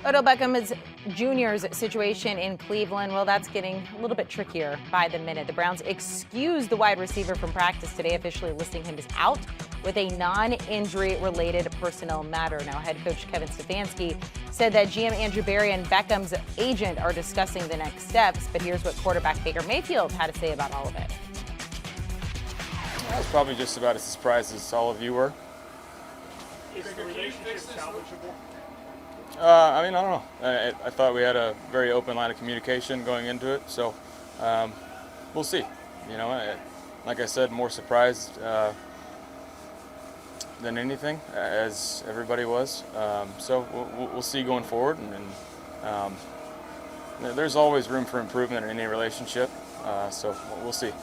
Odell Beckham Jr.'s situation in Cleveland, well, that's getting a little bit trickier by the minute. The Browns excused the wide receiver from practice today, officially listing him as out with a non-injury related personnel matter. Now, head coach Kevin Stefanski said that GM Andrew Berry and Beckham's agent are discussing the next steps, but here's what quarterback Baker Mayfield had to say about all of it. I was probably just about as surprised as all of you were. Is the relationship salvageable? I don't know. I thought we had a very open line of communication going into it, so we'll see. Like I said, more surprised than anything, as everybody was. So we'll see going forward, and there's always room for improvement in any relationship. So we'll see.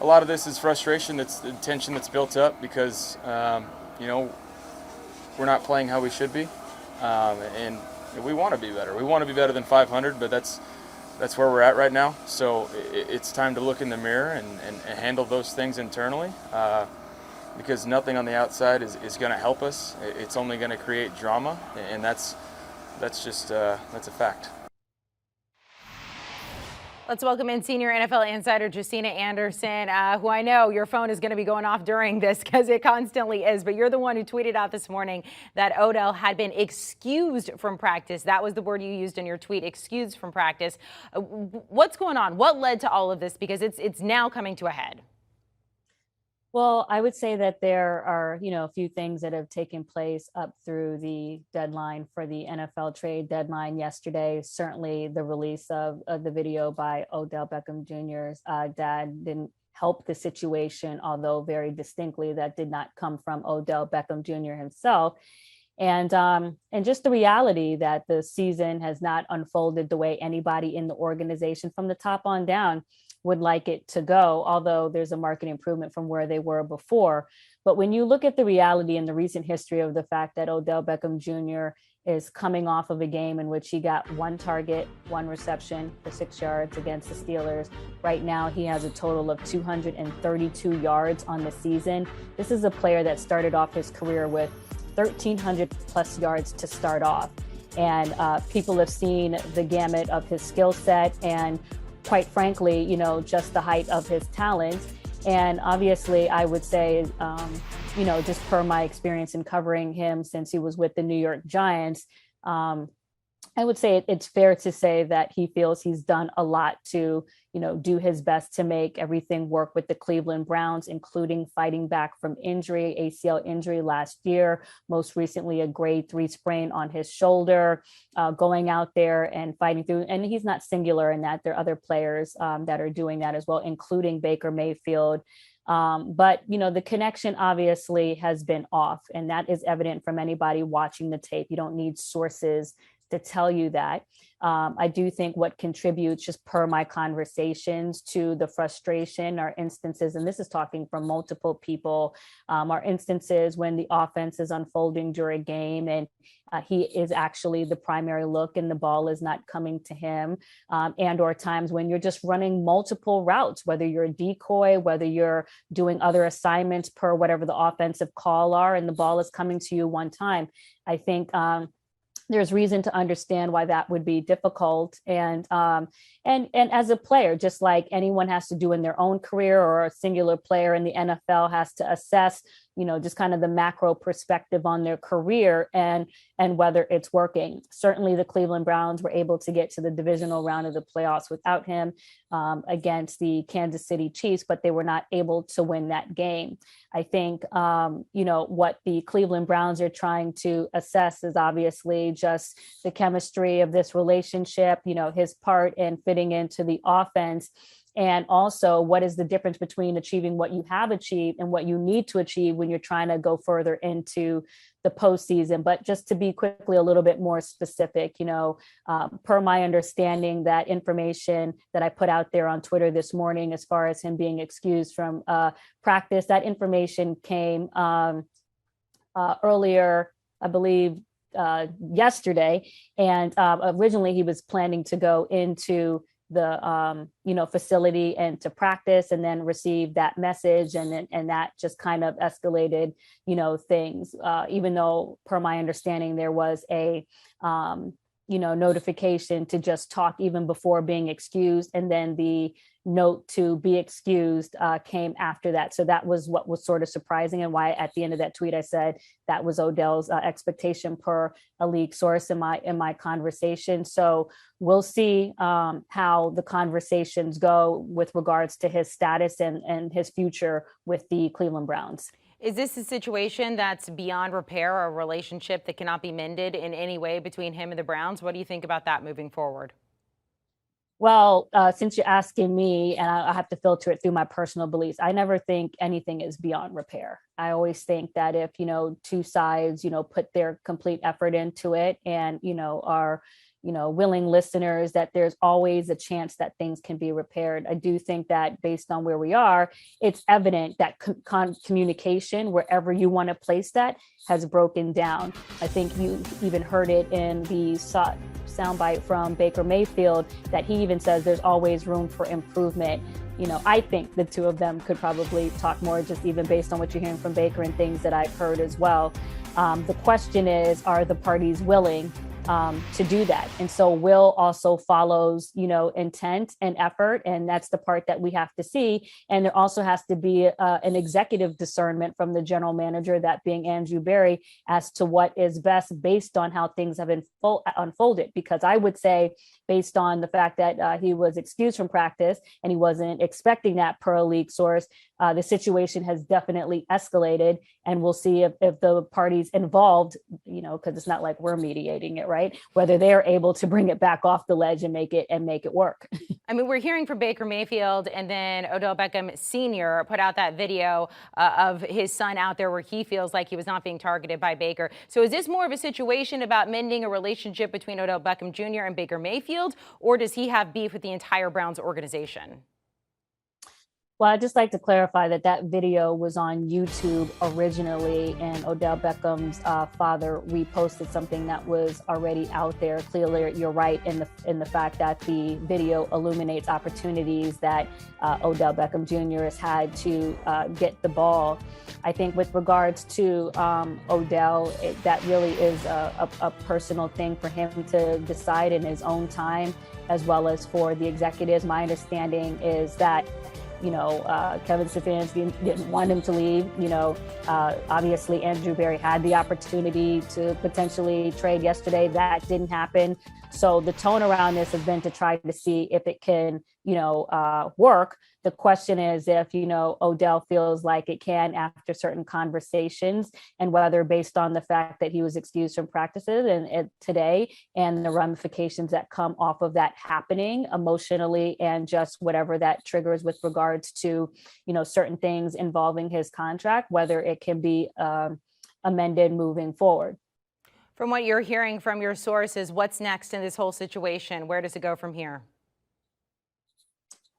A lot of this is frustration. That's the tension that's built up because we're not playing how we should be. And we want to be better. We want to be better than 500, but that's where we're at right now. So it's time to look in the mirror and handle those things internally, because nothing on the outside is going to help us. It's only going to create drama, and that's a fact. Let's welcome in senior NFL insider Josina Anderson, who I know your phone is going to be going off during this because it constantly is. But you're the one who tweeted out this morning that Odell had been excused from practice. That was the word you used in your tweet, excused from practice. What's going on? What led to all of this? Because it's now coming to a head. Well, I would say that there are, a few things that have taken place up through the deadline for the NFL trade deadline yesterday. Certainly the release of the video by Odell Beckham Jr.'s dad didn't help the situation, although very distinctly that did not come from Odell Beckham Jr. himself. And just the reality that the season has not unfolded the way anybody in the organization from the top on down would like it to go, although there's a marked improvement from where they were before. But when you look at the reality and the recent history of the fact that Odell Beckham Jr. is coming off of a game in which he got 1 target, 1 reception for 6 yards against the Steelers. Right now, he has a total of 232 yards on the season. This is a player that started off his career with 1,300 plus yards to start off. And people have seen the gamut of his skill set and quite frankly, just the height of his talent. And obviously, I would say, just per my experience in covering him since he was with the New York Giants, I would say it's fair to say that he feels he's done a lot to, do his best to make everything work with the Cleveland Browns, including fighting back from injury, ACL injury last year, most recently a grade 3 sprain on his shoulder, going out there and fighting through. And he's not singular in that. There are other players that are doing that as well, including Baker Mayfield. But, the connection obviously has been off, and that is evident from anybody watching the tape. You don't need sources to tell you that. I do think what contributes, just per my conversations, to the frustration are instances, and this is talking from multiple people, are instances when the offense is unfolding during a game and he is actually the primary look and the ball is not coming to him, and or times when you're just running multiple routes, whether you're a decoy, whether you're doing other assignments per whatever the offensive call are, and the ball is coming to you one time. I think there's reason to understand why that would be difficult. And as a player, just like anyone has to do in their own career, or a singular player in the NFL has to assess, just kind of the macro perspective on their career and whether it's working. Certainly the Cleveland Browns were able to get to the divisional round of the playoffs without him against the Kansas City Chiefs, but they were not able to win that game. I think, what the Cleveland Browns are trying to assess is obviously just the chemistry of this relationship, his part in fitting into the offense. And also, what is the difference between achieving what you have achieved and what you need to achieve when you're trying to go further into the postseason? But just to be quickly a little bit more specific, per my understanding, that information that I put out there on Twitter this morning, as far as him being excused from practice, that information came earlier, I believe, yesterday. And originally he was planning to go into the facility and to practice, and then receive that message, and that just kind of escalated things, even though per my understanding there was a notification to just talk even before being excused. And then the note to be excused came after that. So that was what was sort of surprising, and why at the end of that tweet I said that was Odell's expectation per a league source in my conversation. So we'll see how the conversations go with regards to his status and his future with the Cleveland Browns. Is this a situation that's beyond repair, or a relationship that cannot be mended in any way between him and the Browns? What do you think about that moving forward? Well, since you're asking me, and I have to filter it through my personal beliefs, I never think anything is beyond repair. I always think that if, two sides, put their complete effort into it and, are, willing listeners, that there's always a chance that things can be repaired. I do think that based on where we are, it's evident that communication, wherever you want to place that, has broken down. I think you even heard it in the soundbite from Baker Mayfield, that he even says there's always room for improvement. I think the two of them could probably talk more, just even based on what you're hearing from Baker and things that I've heard as well. The question is, are the parties willing to do that? And so will also follows, intent and effort. And that's the part that we have to see. And there also has to be an executive discernment from the general manager, that being Andrew Berry, as to what is best based on how things have unfolded. Because I would say, based on the fact that he was excused from practice and he wasn't expecting that per a league source, the situation has definitely escalated. And we'll see if the parties involved, because it's not like we're mediating it, right? Whether they're able to bring it back off the ledge and make it work. I mean, we're hearing from Baker Mayfield, and then Odell Beckham Sr. put out that video of his son out there where he feels like he was not being targeted by Baker. So is this more of a situation about mending a relationship between Odell Beckham Jr. and Baker Mayfield, or does he have beef with the entire Browns organization? Well, I'd just like to clarify that video was on YouTube originally, and Odell Beckham's father reposted something that was already out there. Clearly, you're right in the fact that the video illuminates opportunities that Odell Beckham Jr. has had to get the ball. I think with regards to Odell, that really is a personal thing for him to decide in his own time, as well as for the executives. My understanding is that Kevin Stefanski didn't want him to leave. Obviously Andrew Berry had the opportunity to potentially trade yesterday. That didn't happen. So the tone around this has been to try to see if it can, work. The question is if, Odell feels like it can after certain conversations, and whether, based on the fact that he was excused from practices and today, and the ramifications that come off of that happening emotionally, and just whatever that triggers with regards to, certain things involving his contract, whether it can be amended moving forward. From what you're hearing from your sources, what's next in this whole situation? Where does it go from here?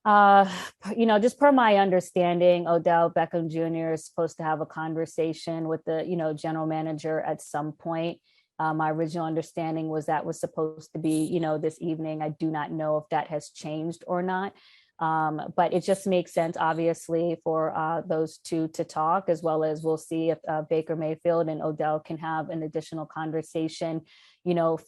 Just per my understanding, Odell Beckham Jr. is supposed to have a conversation with the, general manager at some point. My original understanding was that was supposed to be, this evening. I do not know if that has changed or not. But it just makes sense, obviously, for those two to talk, as well as we'll see if Baker Mayfield and Odell can have an additional conversation,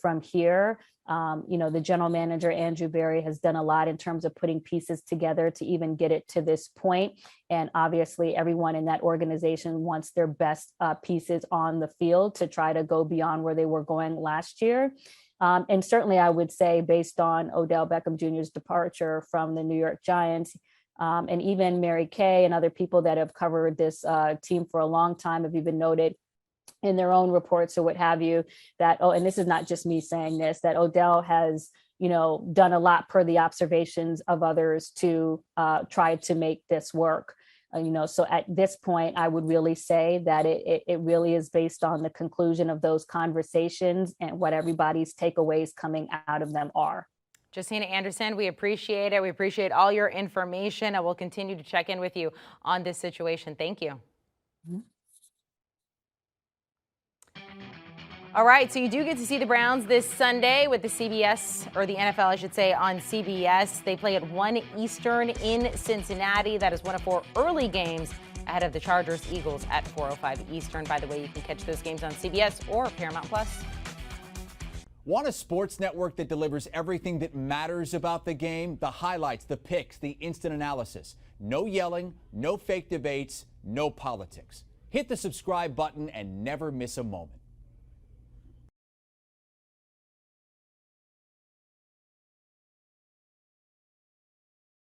from here. The general manager, Andrew Berry, has done a lot in terms of putting pieces together to even get it to this point. And obviously, everyone in that organization wants their best pieces on the field to try to go beyond where they were going last year. And certainly, I would say, based on Odell Beckham Jr.'s departure from the New York Giants, and even Mary Kay and other people that have covered this team for a long time have even noted in their own reports or what have you, that, and this is not just me saying this, that Odell has, done a lot per the observations of others to try to make this work. So at this point, I would really say that it really is based on the conclusion of those conversations and what everybody's takeaways coming out of them are. Josina Anderson, we appreciate it. We appreciate all your information, and we'll continue to check in with you on this situation. Thank you. Mm-hmm. All right, so you do get to see the Browns this Sunday with the CBS, or the NFL, I should say, on CBS. They play at 1 Eastern in Cincinnati. That is one of 4 early games ahead of the Chargers-Eagles at 4:05 Eastern. By the way, you can catch those games on CBS or Paramount Plus. Want a sports network that delivers everything that matters about the game? The highlights, the picks, the instant analysis. No yelling, no fake debates, no politics. Hit the subscribe button and never miss a moment.